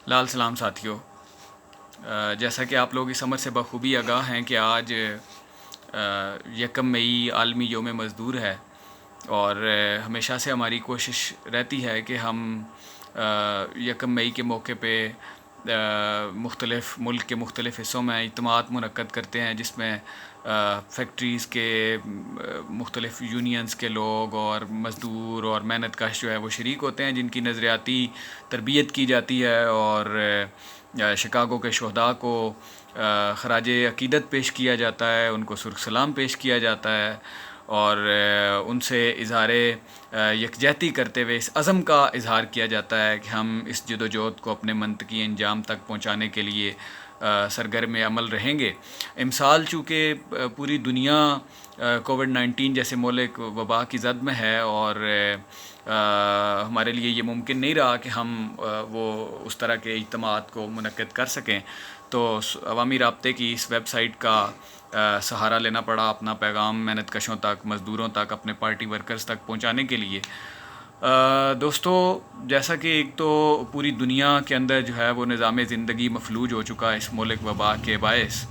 لال سلام ساتھیوں، جیسا کہ آپ لوگ اس امر سے بخوبی آگاہ ہیں کہ آج یکم مئی عالمی یوم مزدور ہے، اور ہمیشہ سے ہماری کوشش رہتی ہے کہ ہم یکم مئی کے موقع پہ مختلف ملک کے مختلف حصوں میں اجتماعات منعقد کرتے ہیں، جس میں فیکٹریز کے مختلف یونینز کے لوگ اور مزدور اور محنت کش جو ہے وہ شریک ہوتے ہیں، جن کی نظریاتی تربیت کی جاتی ہے، اور شکاگو کے شہداء کو خراج عقیدت پیش کیا جاتا ہے، ان کو سرخ سلام پیش کیا جاتا ہے، اور ان سے اظہار یکجہتی کرتے ہوئے اس عزم کا اظہار کیا جاتا ہے کہ ہم اس جد و جہد کو اپنے منطقی انجام تک پہنچانے کے لیے سرگرم عمل رہیں گے۔ امسال چونکہ پوری دنیا کووڈ-19 جیسے مہلک وبا کی زد میں ہے، اور ہمارے لیے یہ ممکن نہیں رہا کہ ہم وہ اس طرح کے اجتماعات کو منعقد کر سکیں، تو عوامی رابطے کی اس ویب سائٹ کا سہارا لینا پڑا اپنا پیغام محنت کشوں تک، مزدوروں تک، اپنے پارٹی ورکرز تک پہنچانے کے لیے۔ دوستو، جیسا کہ ایک تو پوری دنیا کے اندر جو ہے وہ نظام زندگی مفلوج ہو چکا ہے اس مہلک وبا کے باعث،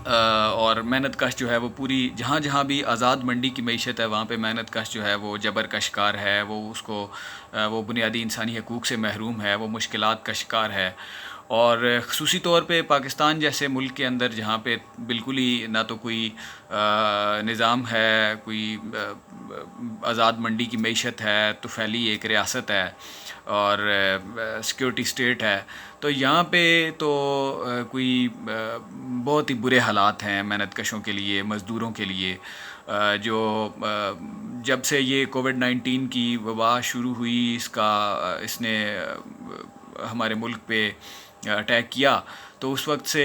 اور محنت کش جو ہے وہ پوری جہاں جہاں بھی آزاد منڈی کی معیشت ہے وہاں پہ محنت کش جو ہے وہ جبر کا شکار ہے، وہ بنیادی انسانی حقوق سے محروم ہے، وہ مشکلات کا شکار ہے۔ اور خصوصی طور پہ پاکستان جیسے ملک کے اندر جہاں پہ بالکل ہی نہ تو کوئی نظام ہے، کوئی آزاد منڈی کی معیشت ہے، تو پھیلی ایک ریاست ہے اور سیکیورٹی اسٹیٹ ہے، تو یہاں پہ تو کوئی بہت ہی برے حالات ہیں محنت کشوں کے لیے، مزدوروں کے لیے، جو جب سے یہ کووڈ-19 کی وبا شروع ہوئی، اس نے ہمارے ملک پہ اٹیک کیا، تو اس وقت سے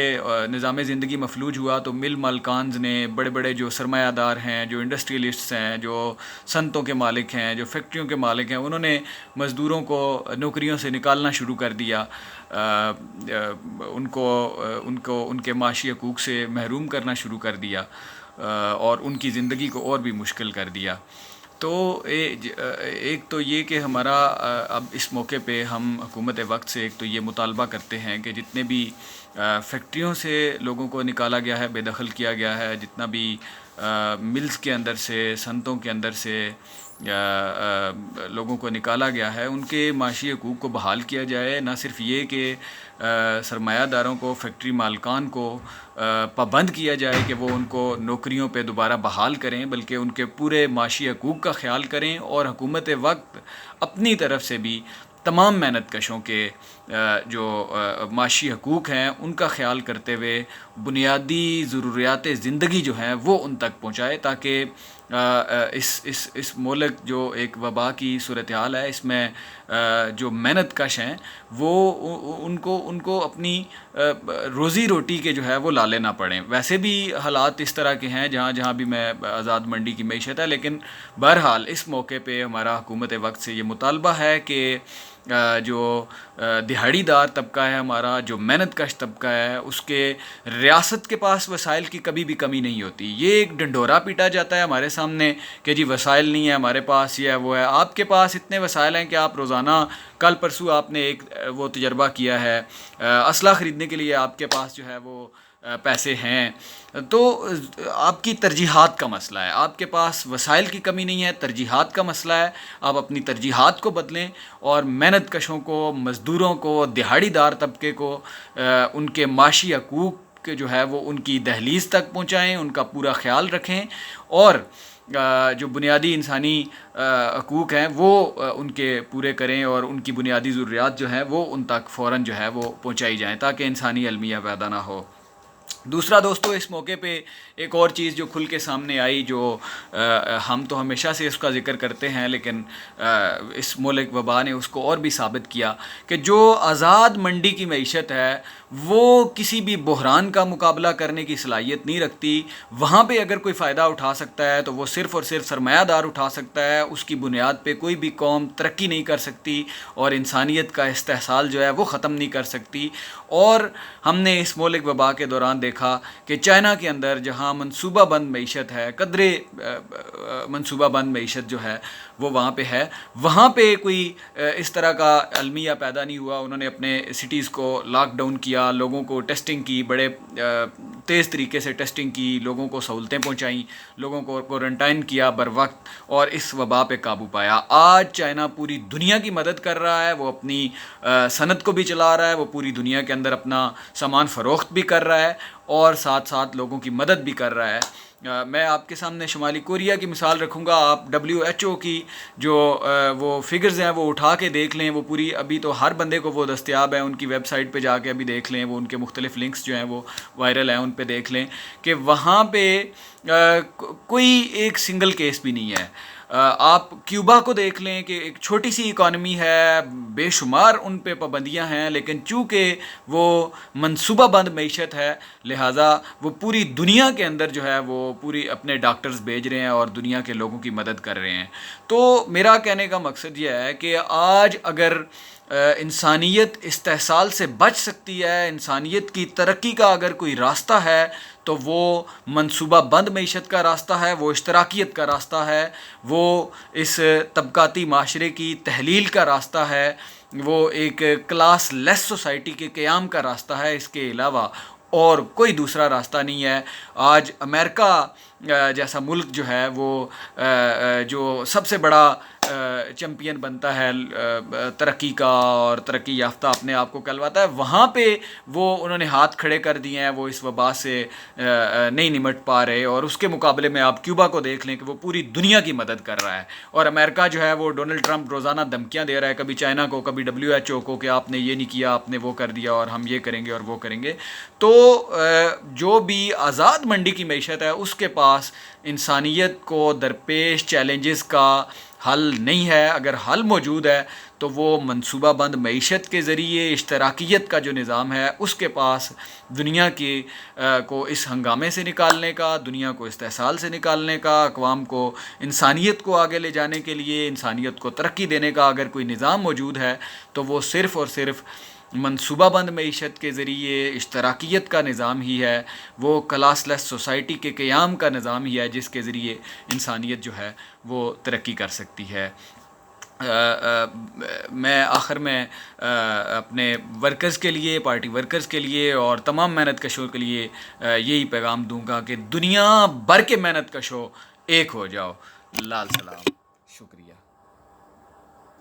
نظام زندگی مفلوج ہوا، تو مل مالکانز نے، بڑے بڑے جو سرمایہ دار ہیں، جو انڈسٹریلسٹس ہیں، جو صنعتوں کے مالک ہیں، جو فیکٹریوں کے مالک ہیں، انہوں نے مزدوروں کو نوکریوں سے نکالنا شروع کر دیا، ان کے معاشی حقوق سے محروم کرنا شروع کر دیا، اور ان کی زندگی کو اور بھی مشکل کر دیا۔ تو ایک تو یہ کہ ہمارا اب اس موقع پہ ہم حکومت وقت سے ایک تو یہ مطالبہ کرتے ہیں کہ جتنے بھی فیکٹریوں سے لوگوں کو نکالا گیا ہے، بے دخل کیا گیا ہے، جتنا بھی ملز کے اندر سے، صنعتوں کے اندر سے لوگوں کو نکالا گیا ہے، ان کے معاشی حقوق کو بحال کیا جائے۔ نہ صرف یہ کہ سرمایہ داروں کو، فیکٹری مالکان کو پابند کیا جائے کہ وہ ان کو نوکریوں پہ دوبارہ بحال کریں، بلکہ ان کے پورے معاشی حقوق کا خیال کریں، اور حکومت وقت اپنی طرف سے بھی تمام محنت کشوں کے جو معاشی حقوق ہیں ان کا خیال کرتے ہوئے بنیادی ضروریات زندگی جو ہیں وہ ان تک پہنچائے، تاکہ اس ملک جو ایک وبا کی صورتحال ہے، اس میں جو محنت کش ہیں وہ ان کو اپنی روزی روٹی کے جو ہے وہ لالے نہ پڑیں۔ ویسے بھی حالات اس طرح کے ہیں جہاں جہاں بھی میں آزاد منڈی کی معیشت ہے، لیکن بہرحال اس موقع پہ ہمارا حکومت وقت سے یہ مطالبہ ہے کہ جو دہاڑی دار طبقہ ہے ہمارا، جو محنت کش طبقہ ہے، اس کے ریاست کے پاس وسائل کی کبھی بھی کمی نہیں ہوتی۔ یہ ایک ڈنڈورا پیٹا جاتا ہے ہمارے سامنے کہ جی وسائل نہیں ہے ہمارے پاس، یہ ہے وہ ہے۔ آپ کے پاس اتنے وسائل ہیں کہ آپ روزانہ، کل پرسوں آپ نے ایک وہ تجربہ کیا ہے، اسلحہ خریدنے کے لیے آپ کے پاس جو ہے وہ پیسے ہیں، تو آپ کی ترجیحات کا مسئلہ ہے۔ آپ کے پاس وسائل کی کمی نہیں ہے، ترجیحات کا مسئلہ ہے۔ آپ اپنی ترجیحات کو بدلیں، اور محنت کشوں کو، مزدوروں کو، دہاڑی دار طبقے کو ان کے معاشی حقوق کے جو ہے وہ ان کی دہلیز تک پہنچائیں، ان کا پورا خیال رکھیں، اور جو بنیادی انسانی حقوق ہیں وہ ان کے پورے کریں، اور ان کی بنیادی ضروریات جو ہیں وہ ان تک فوراً جو ہے وہ پہنچائی جائیں، تاکہ انسانی المیہ پیدا نہ ہو۔ دوسرا دوستو، اس موقع پہ ایک اور چیز جو کھل کے سامنے آئی، جو ہم تو ہمیشہ سے اس کا ذکر کرتے ہیں، لیکن اس ملک وبا نے اس کو اور بھی ثابت کیا کہ جو آزاد منڈی کی معیشت ہے وہ کسی بھی بحران کا مقابلہ کرنے کی صلاحیت نہیں رکھتی۔ وہاں پہ اگر کوئی فائدہ اٹھا سکتا ہے تو وہ صرف اور صرف سرمایہ دار اٹھا سکتا ہے، اس کی بنیاد پہ کوئی بھی قوم ترقی نہیں کر سکتی، اور انسانیت کا استحصال جو ہے وہ ختم نہیں کر سکتی۔ اور ہم نے اس مہلک وبا کے دوران دیکھا کہ چائنا کے اندر جہاں منصوبہ بند معیشت ہے، قدرے منصوبہ بند معیشت جو ہے وہ وہاں پہ ہے، وہاں پہ کوئی اس طرح کا المیہ پیدا نہیں ہوا. انہوں نے اپنے سٹیز کو لاک ڈاؤن کیا، لوگوں کو ٹیسٹنگ کی، بڑے تیز طریقے سے ٹیسٹنگ کی، لوگوں کو سہولتیں پہنچائیں، لوگوں کو کوارنٹائن کیا بر وقت، اور اس وبا پہ قابو پایا. آج چائنا پوری دنیا کی مدد کر رہا ہے، وہ اپنی صنعت کو بھی چلا رہا ہے، وہ پوری دنیا کے اندر اپنا سامان فروخت بھی کر رہا ہے، اور ساتھ ساتھ لوگوں کی مدد بھی کر رہا ہے. میں آپ کے سامنے شمالی کوریا کی مثال رکھوں گا. آپ WHO کی جو وہ فگرز ہیں وہ اٹھا کے دیکھ لیں، وہ پوری ابھی تو ہر بندے کو وہ دستیاب ہیں، ان کی ویب سائٹ پہ جا کے ابھی دیکھ لیں، وہ ان کے مختلف لنکس جو ہیں وہ وائرل ہیں، ان پہ دیکھ لیں کہ وہاں پہ کوئی ایک سنگل کیس بھی نہیں ہے. آپ کیوبا کو دیکھ لیں کہ ایک چھوٹی سی اکانومی ہے، بے شمار ان پہ پابندیاں ہیں، لیکن چونکہ وہ منصوبہ بند معیشت ہے لہٰذا وہ پوری دنیا کے اندر جو ہے وہ پوری اپنے ڈاکٹرز بھیج رہے ہیں اور دنیا کے لوگوں کی مدد کر رہے ہیں. تو میرا کہنے کا مقصد یہ ہے کہ آج اگر انسانیت استحصال سے بچ سکتی ہے، انسانیت کی ترقی کا اگر کوئی راستہ ہے تو وہ منصوبہ بند معیشت کا راستہ ہے، وہ اشتراکیت کا راستہ ہے، وہ اس طبقاتی معاشرے کی تحلیل کا راستہ ہے، وہ ایک کلاس لیس سوسائٹی کے قیام کا راستہ ہے. اس کے علاوہ اور کوئی دوسرا راستہ نہیں ہے. آج امریکہ جیسا ملک جو ہے وہ جو سب سے بڑا چیمپئن بنتا ہے ترقی کا اور ترقی یافتہ اپنے آپ کو کہلواتا ہے، وہاں پہ وہ انہوں نے ہاتھ کھڑے کر دیے ہیں، وہ اس وبا سے نہیں نمٹ پا رہے. اور اس کے مقابلے میں آپ کیوبا کو دیکھ لیں کہ وہ پوری دنیا کی مدد کر رہا ہے. اور امریکہ جو ہے وہ ڈونلڈ ٹرمپ روزانہ دھمکیاں دے رہا ہے، کبھی چائنا کو، کبھی WHO کو، کہ آپ نے یہ نہیں کیا، آپ نے وہ کر دیا، اور ہم یہ کریں گے اور وہ کریں گے. تو جو بھی آزاد منڈی کی معیشت ہے اس کے پاس انسانیت کو درپیش چیلنجز کا حل نہیں ہے. اگر حل موجود ہے تو وہ منصوبہ بند معیشت کے ذریعے اشتراکیت کا جو نظام ہے اس کے پاس دنیا کی کو اس ہنگامے سے نکالنے کا، دنیا کو استحصال سے نکالنے کا، اقوام کو انسانیت کو آگے لے جانے کے لیے، انسانیت کو ترقی دینے کا اگر کوئی نظام موجود ہے تو وہ صرف اور صرف منصوبہ بند معیشت کے ذریعے اشتراکیت کا نظام ہی ہے، وہ کلاس لیس سوسائٹی کے قیام کا نظام ہی ہے جس کے ذریعے انسانیت جو ہے وہ ترقی کر سکتی ہے. میں آخر میں اپنے ورکرز کے لیے، پارٹی ورکرز کے لیے اور تمام محنت کشوں کے لیے یہی پیغام دوں گا کہ دنیا بھر کے محنت کشوں ایک ہو جاؤ. لال سلام، شکریہ.